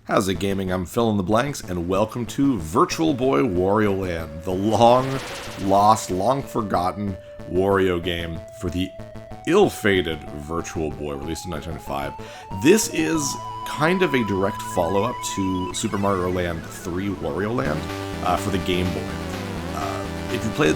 How's it gaming? I'm Phil in the Blanks, and welcome to Virtual Boy Wario Land, the long-lost, long-forgotten Wario game for the ill-fated Virtual Boy, released in 1995. This is kind of a direct follow-up to Super Mario Land 3 Wario Land for the Game Boy. If you played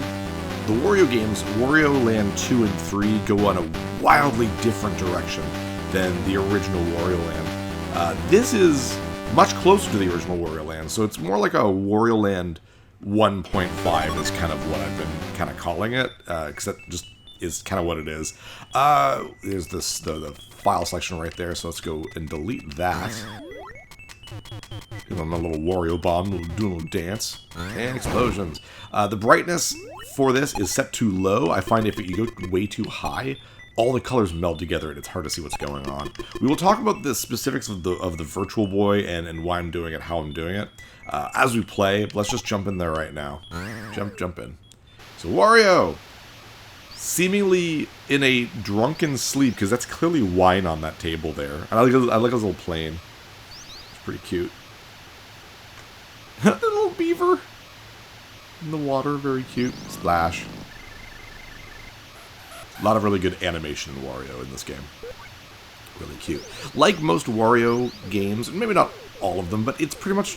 the Wario games, Wario Land 2 and 3 go on a wildly different direction than the original Wario Land. This is much closer to the original Wario Land, so it's more like a Wario Land 1.5 is kind of what I've been kind of calling it, because that just is kind of what it is. There's the file selection right there, so let's go and delete that. Give them a little Wario bomb, do a little dance, and explosions. The brightness for this is set too low. I find if you go way too high, all the colors meld together and it's hard to see what's going on. We will talk about the specifics of the Virtual Boy and why I'm doing it, how I'm doing it, as we play. Let's just jump in there right now. Jump in. So Wario, seemingly in a drunken sleep, because that's clearly wine on that table there. I like his little plane. It's pretty cute. The little beaver in the water, very cute. Splash. A lot of really good animation in Wario in this game. Really cute. Like most Wario games, maybe not all of them, but it's pretty much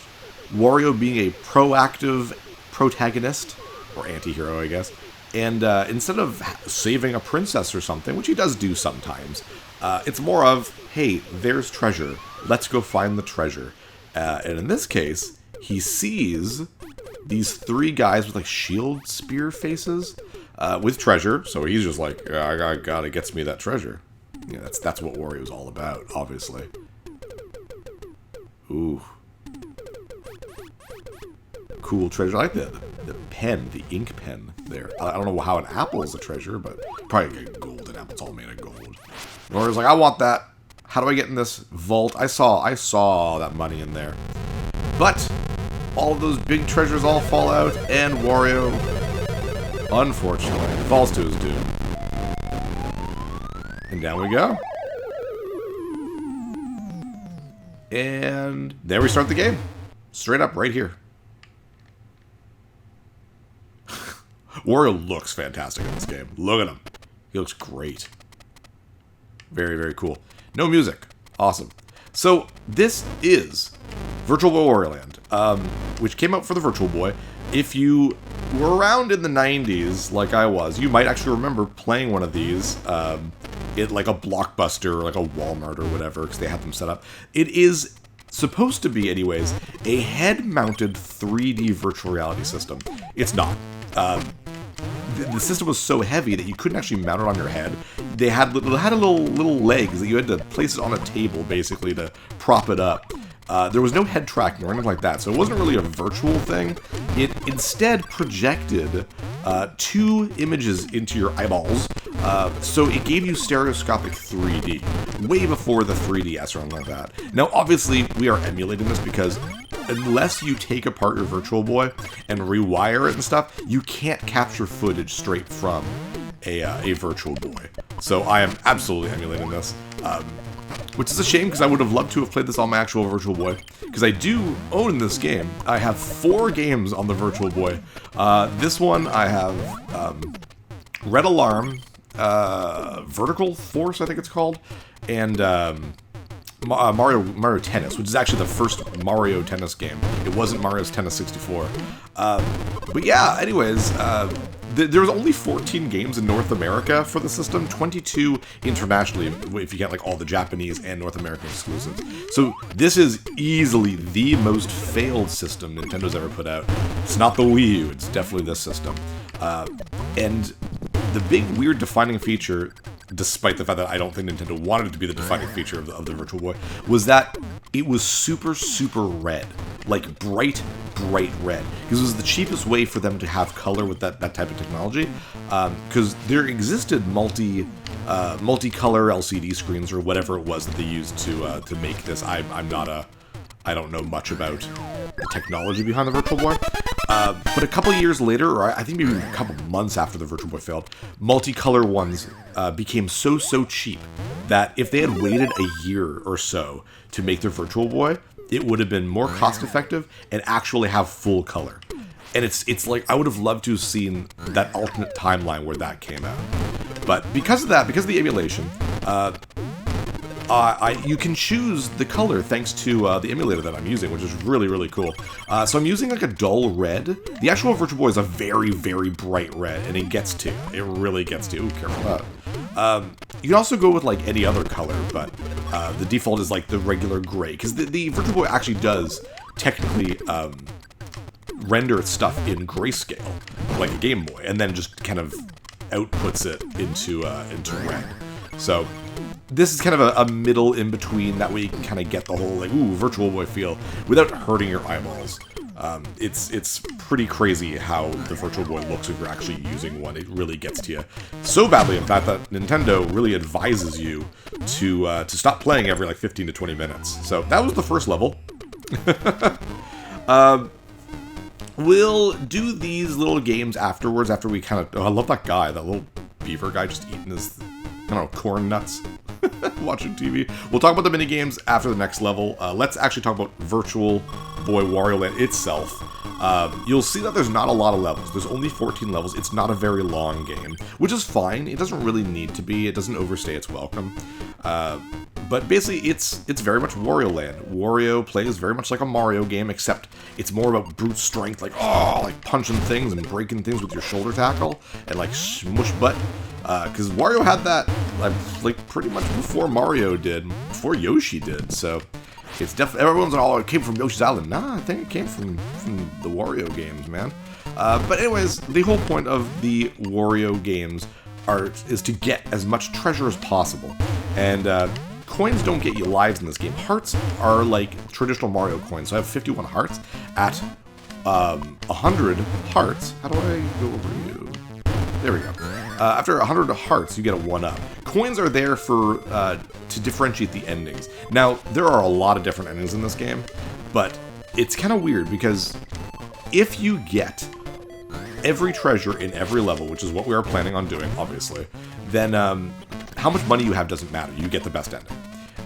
Wario being a proactive protagonist, or anti-hero, I guess. And instead of saving a princess or something, which he does do sometimes, it's more of, hey, there's treasure. Let's go find the treasure. And in this case, he sees these three guys with like shield spear faces. With treasure, so he's just like, I gotta get me that treasure. Yeah, that's what Wario's all about, obviously. Ooh. Cool treasure. I like the pen, the ink pen there. I don't know how an apple is a treasure, but probably a golden apple. It's all made of gold. Wario's like, I want that. How do I get in this vault? I saw that money in there. But all of those big treasures all fall out, and Wario, unfortunately, falls to his doom. And down we go. And there we start the game. Straight up, right here. Wario looks fantastic in this game. Look at him. He looks great. Very, very cool. No music. Awesome. So, this is Virtual Boy Wario Land, which came out for the Virtual Boy. If you were around in the 90s, like I was, you might actually remember playing one of these at like a Blockbuster or like a Walmart or whatever, because they had them set up. It is supposed to be, anyways, a head-mounted 3D virtual reality system. It's not. The system was so heavy that you couldn't actually mount it on your head. They had a little legs that you had to place it on a table, basically, to prop it up. There was no head tracking or anything like that, so it wasn't really a virtual thing. It instead projected two images into your eyeballs, so it gave you stereoscopic 3D, way before the 3DS or anything like that. Now, obviously, we are emulating this because unless you take apart your Virtual Boy and rewire it and stuff, you can't capture footage straight from a Virtual Boy. So I am absolutely emulating this. Which is a shame, because I would have loved to have played this on my actual Virtual Boy. Because I do own this game. I have 4 games on the Virtual Boy. This one I have Red Alarm, Vertical Force, I think it's called, and Mario Tennis, which is actually the first Mario Tennis game. It wasn't Mario's Tennis 64. But yeah, anyways, there was only 14 games in North America for the system, 22 internationally, if you get like all the Japanese and North American exclusives. So this is easily the most failed system Nintendo's ever put out. It's not the Wii U, it's definitely this system. And the big weird defining feature, despite the fact that I don't think Nintendo wanted it to be the defining feature of the Virtual Boy, was that it was super, super red. Like bright red. Because it was the cheapest way for them to have color with that type of technology. Because there existed multicolor LCD screens or whatever it was that they used to make this. I don't know much about the technology behind the Virtual Boy. But a couple years later, or I think maybe a couple months after the Virtual Boy failed, multicolor ones became so cheap that if they had waited a year or so to make their Virtual Boy, it would have been more cost effective and actually have full color. And it's like, I would have loved to have seen that alternate timeline where that came out. But because of that, because of the emulation, you can choose the color thanks to the emulator that I'm using, which is really, really cool. So I'm using like a dull red. The actual Virtual Boy is a very, very bright red, and it gets to. It really gets to. Ooh, careful with that. You can also go with like any other color, but the default is like the regular gray, because the Virtual Boy actually does technically render its stuff in grayscale, like a Game Boy, and then just kind of outputs it into red. So this is kind of a middle in between. That way you can kind of get the whole like Virtual Boy feel without hurting your eyeballs. It's pretty crazy how the Virtual Boy looks if you're actually using one. It really gets to you so badly, in fact, that Nintendo really advises you to stop playing every like 15 to 20 minutes. So that was the first level. We'll do these little games afterwards, after we kind of... Oh, I love that guy, that little beaver guy just eating his, I don't know, corn nuts. Watching TV. We'll talk about the minigames after the next level. Let's actually talk about Virtual Boy Wario Land itself. You'll see that there's not a lot of levels. There's only 14 levels. It's not a very long game, which is fine. It doesn't really need to be. It doesn't overstay its welcome. But basically, it's very much Wario Land. Wario plays very much like a Mario game, except it's more about brute strength, like punching things and breaking things with your shoulder tackle, and like smush butt. Because Wario had that like pretty much before Mario did, before Yoshi did. So it's definitely, everyone's all, it came from Yoshi's Island. Nah, I think it came from the Wario games, man. But anyways, the whole point of the Wario games is to get as much treasure as possible. And coins don't get you lives in this game. Hearts are like traditional Mario coins. So I have 51 hearts. At 100 hearts, how do I go over you? There we go. After 100 hearts, you get a 1-up. Coins are there for to differentiate the endings. Now, there are a lot of different endings in this game, but it's kind of weird because if you get every treasure in every level, which is what we are planning on doing, obviously, then how much money you have doesn't matter. You get the best ending.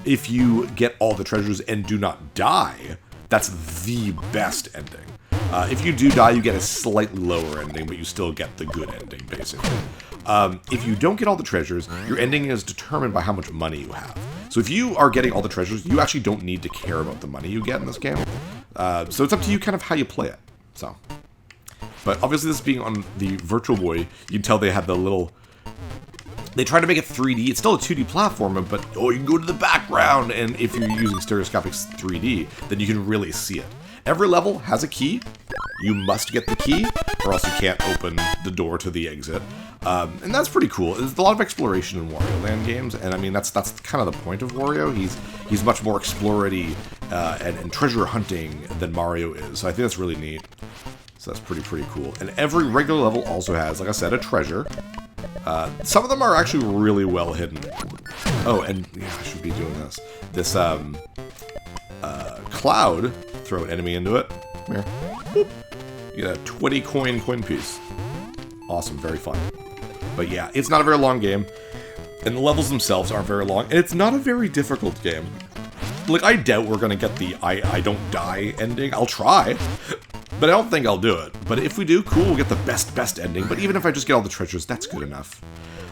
If you get all the treasures and do not die, that's the best ending. If you do die, you get a slightly lower ending, but you still get the good ending, basically. If you don't get all the treasures, your ending is determined by how much money you have. So if you are getting all the treasures, you actually don't need to care about the money you get in this game. So it's up to you kind of how you play it. So, but obviously this being on the Virtual Boy, you can tell they had the little... They try to make it 3D. It's still a 2D platformer, but you can go to the background, and if you're using stereoscopic 3D, then you can really see it. Every level has a key. You must get the key, or else you can't open the door to the exit. And that's pretty cool. There's a lot of exploration in Wario Land games, and I mean that's kind of the point of Wario. He's much more exploratory and treasure hunting than Mario is. So I think that's really neat. So that's pretty cool. And every regular level also has, like I said, a treasure. Some of them are actually really well hidden. Oh, and yeah, I should be doing this. This cloud, throw an enemy into it. Come here. Boop. You get a 20 coin piece. Awesome, very fun. But yeah, it's not a very long game, and the levels themselves aren't very long, and it's not a very difficult game. Like, I doubt we're gonna get the I don't die ending. I'll try, but I don't think I'll do it. But if we do, cool, we'll get the best ending. But even if I just get all the treasures, that's good enough.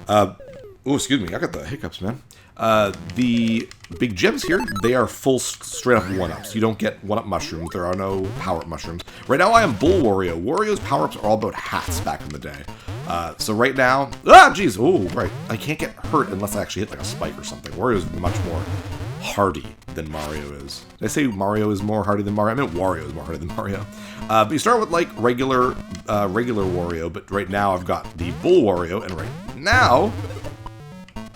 Oh, excuse me, I got the hiccups, man. The big gems here, they are full straight up 1-ups. You don't get 1-up mushrooms. There are no power-up mushrooms. Right now I am Bull Wario. Wario's power-ups are all about hats back in the day. So right now... Ah, jeez. Oh, right. I can't get hurt unless I actually hit like a spike or something. Wario's much more hardy than Mario is. Did I say Mario is more hardy than Mario? I meant Wario is more hardy than Mario. But you start with like regular Wario, but right now I've got the Bull Wario, and right now...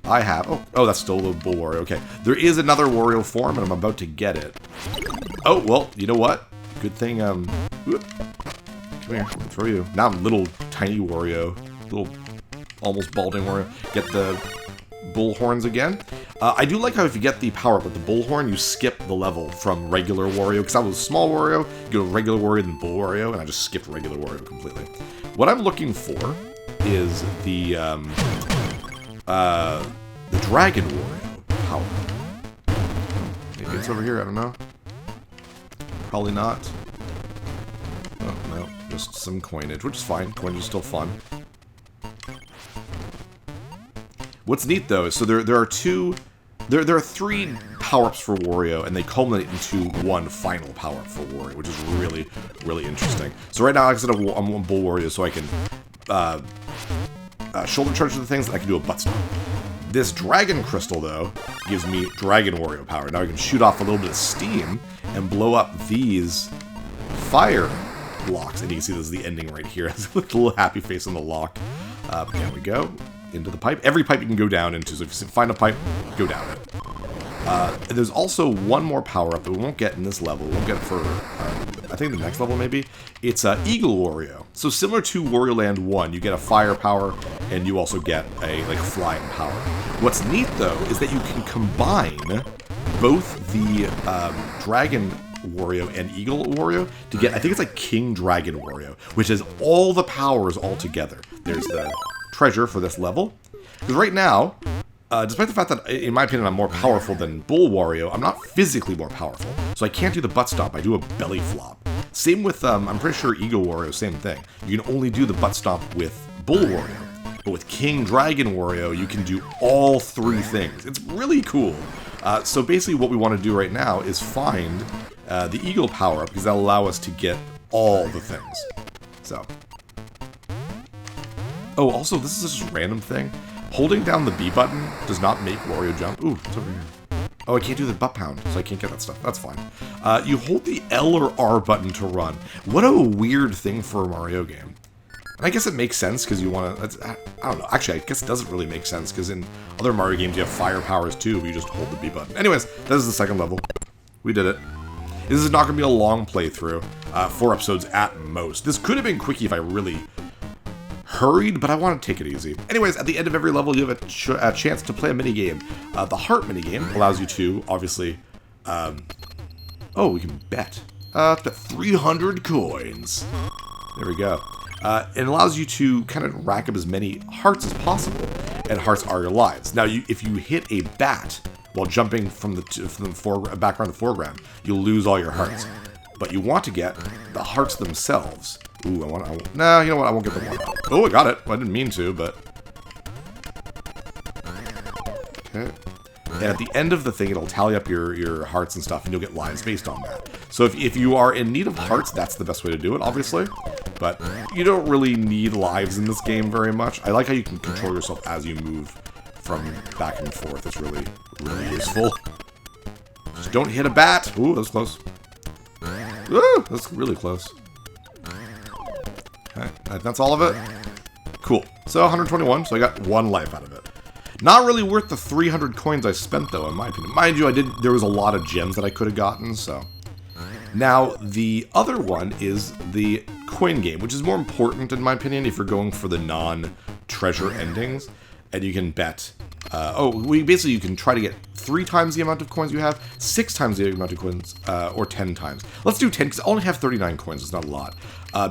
I have... Oh, that's still the Bull Wario. Okay. There is another Wario form, and I'm about to get it. Oh, well, you know what? Good thing, whoop. Come here. I'll throw you. Now I'm little tiny Wario. Little almost balding Wario. Get the bull horns again. I do like how if you get the power-up with the bull horn, you skip the level from regular Wario. Because I was small Wario, you go to regular Wario, then Bull Wario, and I just skipped regular Wario completely. What I'm looking for is the Dragon Wario power. Maybe it's over here, I don't know. Probably not. Oh, no. Just some coinage, which is fine. Coinage is still fun. What's neat, though, is so there are three power-ups for Wario, and they culminate into one final power-up for Wario, which is really, really interesting. So right now, like I said, I'm on Bull Wario, so I can shoulder charge the things, and I can do a butt stomp. This Dragon Crystal, though, gives me Dragon Wario power. Now I can shoot off a little bit of steam and blow up these fire blocks. And you can see this is the ending right here. It's a little happy face on the lock. There we go. Into the pipe. Every pipe you can go down into, so if you find a pipe, go down it. There's also one more power-up that we won't get in this level. We won't get it for, I think the next level maybe. It's Eagle Wario. So similar to Wario Land 1, you get a fire power, and you also get a flying power. What's neat, though, is that you can combine both the Dragon Wario and Eagle Wario to get, I think it's like King Dragon Wario, which has all the powers all together. There's the treasure for this level. Because right now, despite the fact that, in my opinion, I'm more powerful than Bull Wario, I'm not physically more powerful. So I can't do the butt stomp, I do a belly flop. Same with, I'm pretty sure Eagle Wario, same thing. You can only do the butt stomp with Bull Wario. But with King Dragon Wario, you can do all three things. It's really cool. So basically what we want to do right now is find the Eagle power-up, because that'll allow us to get all the things. So. Oh, also, this is just a random thing. Holding down the B button does not make Wario jump. Ooh, it's over here. Oh, I can't do the butt pound, so I can't get that stuff. That's fine. You hold the L or R button to run. What a weird thing for a Mario game. And I guess it makes sense, because you want to... I don't know. Actually, I guess it doesn't really make sense, because in other Mario games, you have fire powers, too, but you just hold the B button. Anyways, this is the second level. We did it. This is not going to be a long playthrough. 4 episodes at most. This could have been quickie if I really hurried, but I want to take it easy. Anyways, at the end of every level, you have a chance to play a minigame. The heart minigame allows you to, obviously... oh, we can bet. Up to 300 coins. There we go. It allows you to kind of rack up as many hearts as possible, and hearts are your lives. Now, if you hit a bat while jumping from the background to foreground, you'll lose all your hearts. But you want to get the hearts themselves. Ooh, no, you know what? I won't get the one. Oh, I got it. Well, I didn't mean to, but... Okay. And at the end of the thing, it'll tally up your hearts and stuff, and you'll get lives based on that. So if you are in need of hearts, that's the best way to do it, obviously. But you don't really need lives in this game very much. I like how you can control yourself as you move from back and forth. It's really, really useful. Just don't hit a bat. Ooh, that was close. Ooh, that's really close. Okay, that's all of it. Cool. So 121, so I got 1 life out of it. Not really worth the 300 coins I spent, though, in my opinion. Mind you, there was a lot of gems that I could have gotten, so... Now, the other one is the coin game, which is more important, in my opinion, if you're going for the non-treasure endings. And you can bet... basically you can try to get 3 times the amount of coins you have, 6 times the amount of coins, or 10 times. Let's do 10, because I only have 39 coins, it's not a lot.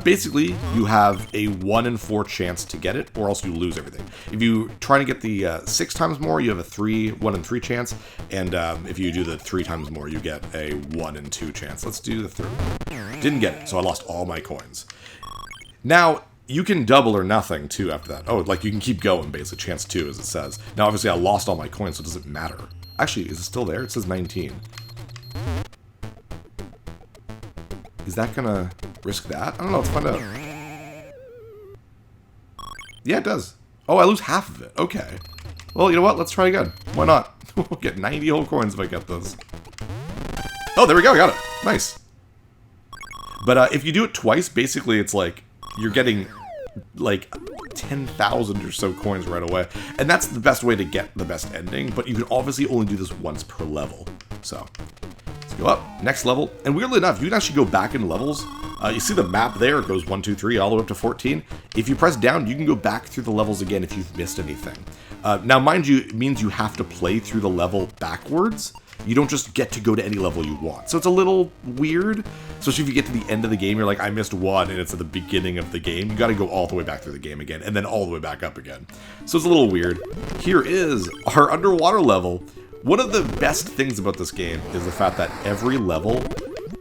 Basically, you have a 1 in 4 chance to get it, or else you lose everything. If you try to get the 6 times more, you have a 1 in 3 chance, and if you do the 3 times more, you get a 1 in 2 chance. Let's do the 3rd. Didn't get it, so I lost all my coins. Now, you can double or nothing, too, after that. Oh, like, you can keep going, basically. Chance 2, as it says. Now, obviously, I lost all my coins, so it doesn't matter. Actually, is it still there? It says 19. Is that gonna risk that? I don't know, let's find out. Yeah, it does. Oh, I lose half of it. Okay. Well, you know what? Let's try again. Why not? We'll get 90 whole coins if I get this. Oh, there we go. I got it. Nice. But if you do it twice, basically it's like you're getting like 10,000 or so coins right away. And that's the best way to get the best ending, but you can obviously only do this once per level. So, let's go up. Next level. And weirdly enough, you can actually go back in levels. You see the map there, it goes 1, 2, 3, all the way up to 14. If you press down, you can go back through the levels again if you've missed anything. Now, mind you, it means you have to play through the level backwards. You don't just get to go to any level you want. So it's a little weird, especially if you get to the end of the game, you're like, I missed 1, and it's at the beginning of the game. You gotta go all the way back through the game again, and then all the way back up again. So it's a little weird. Here is our underwater level. One of the best things about this game is the fact that every level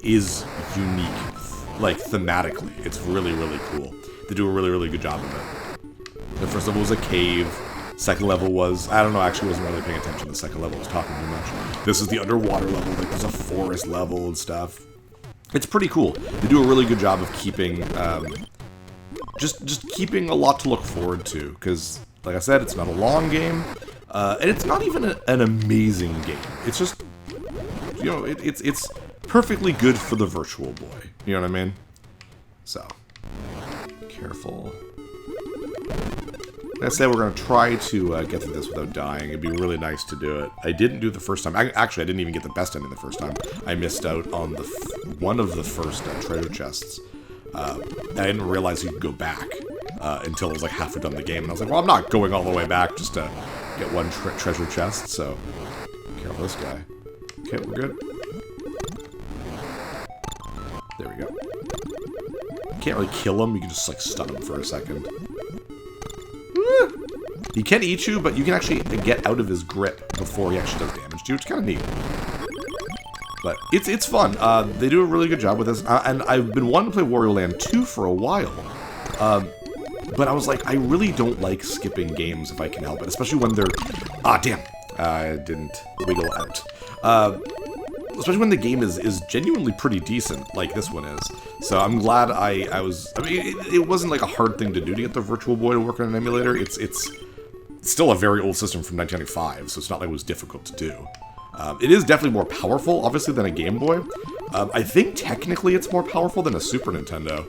is unique, like, thematically. It's really, really cool. They do a really, really good job of it. The first level was a cave. Second level was, I don't know, actually wasn't really paying attention. The second level was talking too much. This is the underwater level, like there's a forest level and stuff. It's pretty cool. They do a really good job of keeping, just keeping a lot to look forward to. Because, like I said, it's not a long game, and it's not even an amazing game. It's just, you know, it's perfectly good for the Virtual Boy. You know what I mean? So, careful. Like I said, we're going to try to get through this without dying. It'd be really nice to do it. I didn't do it the first time. Actually, I didn't even get the best ending the first time. I missed out on the one of the first treasure chests. I didn't realize you could go back until it was like halfway done the game. And I was like, well, I'm not going all the way back just to get one treasure chest. So, careful this guy. Okay, we're good. There we go. Can't really kill him. You can just like stun him for a second. He can eat you, but you can actually get out of his grip before he actually does damage to you, which is kind of neat. But it's fun. They do a really good job with this. And I've been wanting to play Wario Land 2 for a while. But I was like, I really don't like skipping games if I can help it, especially when they're... Ah, damn. I didn't wiggle out. Especially when the game is genuinely pretty decent, like this one is. So I'm glad I was... I mean, it wasn't like a hard thing to do to get the Virtual Boy to work on an emulator. It's still a very old system from 1995, so it's not like it was difficult to do. It is definitely more powerful, obviously, than a Game Boy. I think technically it's more powerful than a Super Nintendo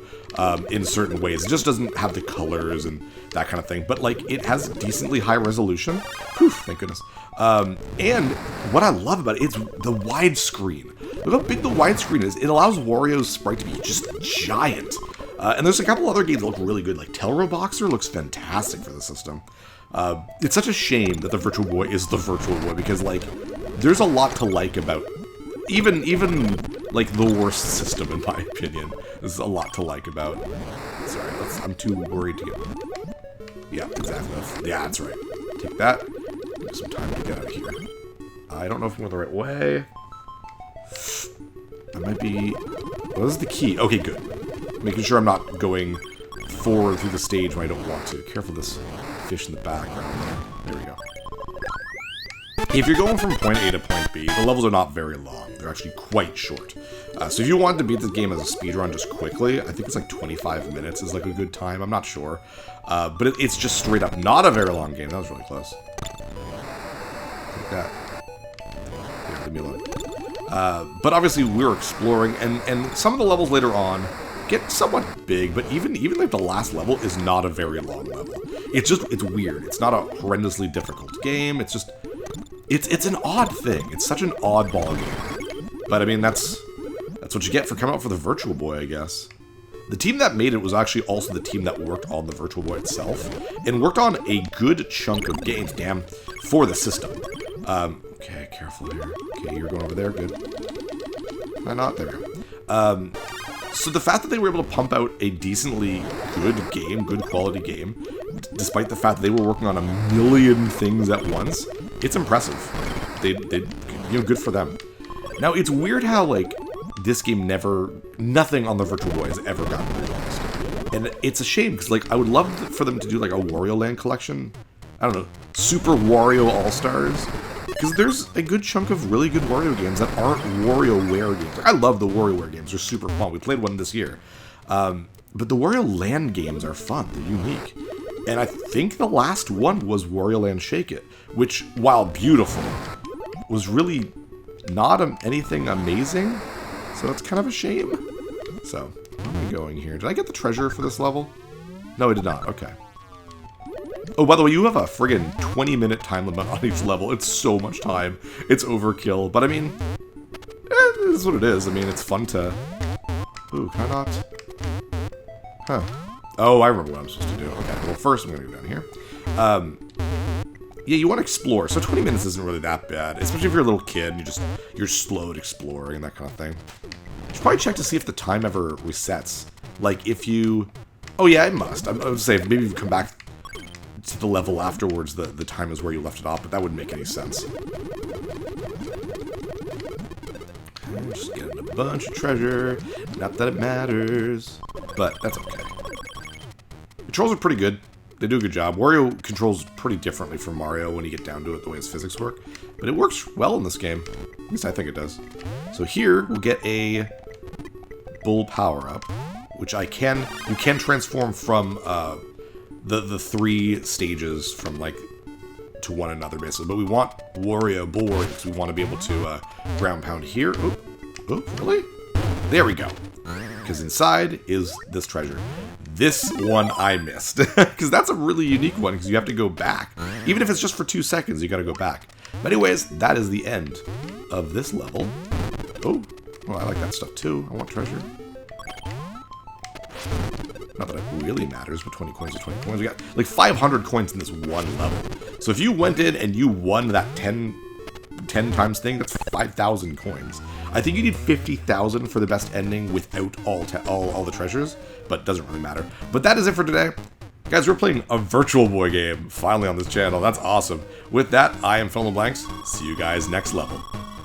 in certain ways. It just doesn't have the colors and that kind of thing. But, like, it has decently high resolution. Whew, thank goodness. And what I love about it is the widescreen. Look how big the widescreen is. It allows Wario's sprite to be just giant. And there's a couple other games that look really good. Like, Telro Boxer looks fantastic for the system. It's such a shame that the Virtual Boy is the Virtual Boy because, like, there's a lot to like about even like the worst system in my opinion. There's a lot to like about. Sorry, I'm too worried to get. Yeah, exactly. Yeah, that's right. Take that. Give me some time to get out of here. I don't know if I'm going the right way. I might be. Well, this is the key. Okay, good. Making sure I'm not going forward through the stage when I don't want to. Careful this fish in the background. There we go. If you're going from point A to point B, the levels are not very long. They're actually quite short. So if you wanted to beat this game as a speedrun just quickly, I think it's like 25 minutes is like a good time. I'm not sure. But it's just straight up not a very long game. That was really close. Take that. Here, leave me alone. But obviously we're exploring, and some of the levels later on get somewhat big, but even like the last level is not a very long level. It's weird. It's not a horrendously difficult game. It's just, it's an odd thing. It's such an oddball game. But I mean, that's what you get for coming out for the Virtual Boy, I guess. The team that made it was actually also the team that worked on the Virtual Boy itself, and worked on a good chunk of games, damn, for the system. Okay, careful here. Okay, you're going over there, good. Why not? There we go. So the fact that they were able to pump out a decently good game, good quality game, despite the fact that they were working on a million things at once, it's impressive. They you know, good for them. Now, it's weird how, like, this game nothing on the Virtual Boy has ever gotten released. And it's a shame, because, like, I would love for them to do, like, a Wario Land collection. I don't know, Super Wario All-Stars. Because there's a good chunk of really good Wario games that aren't WarioWare games. I love the WarioWare games. They're super fun. We played one this year. But the Wario Land games are fun. They're unique. And I think the last one was Wario Land Shake It, which, while beautiful, was really not anything amazing. So it's kind of a shame. So, where am I going here? Did I get the treasure for this level? No, I did not. Okay. Oh, by the way, you have a friggin' 20-minute time limit on each level. It's so much time. It's overkill. But I mean, it is what it is. I mean, it's fun to... Ooh, can I not? Huh. Oh, I remember what I'm supposed to do. Okay, well, first I'm going to go down here. Yeah, you want to explore. So 20 minutes isn't really that bad. Especially if you're a little kid and you're slow at exploring and that kind of thing. You should probably check to see if the time ever resets. Like, if you... Oh, yeah, it must. I would say maybe if you come back to the level afterwards, the time is where you left it off, but that wouldn't make any sense. Just get into bunch of treasure. Not that it matters, but that's okay. Controls are pretty good. They do a good job. Wario controls pretty differently from Mario when you get down to it, the way his physics work. But it works well in this game. At least I think it does. So here, we'll get a bull power-up, which you can transform from the 3 stages from, like, to one another, basically. But we want Bull Wario, because we want to be able to ground pound here. Oh, really? There we go. Because inside is this treasure. This one I missed, because that's a really unique one, because you have to go back. Even if it's just for 2 seconds, you got to go back. But anyways, that is the end of this level. Oh, I like that stuff too. I want treasure. Not that it really matters, but 20 coins is 20 coins. We got like 500 coins in this one level. So if you went in and you won that 10 times thing, that's 5,000 coins. I think you need 50,000 for the best ending without all the treasures, but it doesn't really matter. But that is it for today. Guys, we're playing a Virtual Boy game, finally on this channel. That's awesome. With that, I am Fill in the Blanks. See you guys next level.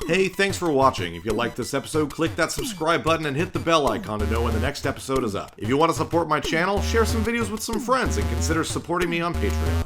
Hey, thanks for watching. If you liked this episode, click that subscribe button and hit the bell icon to know when the next episode is up. If you want to support my channel, share some videos with some friends and consider supporting me on Patreon.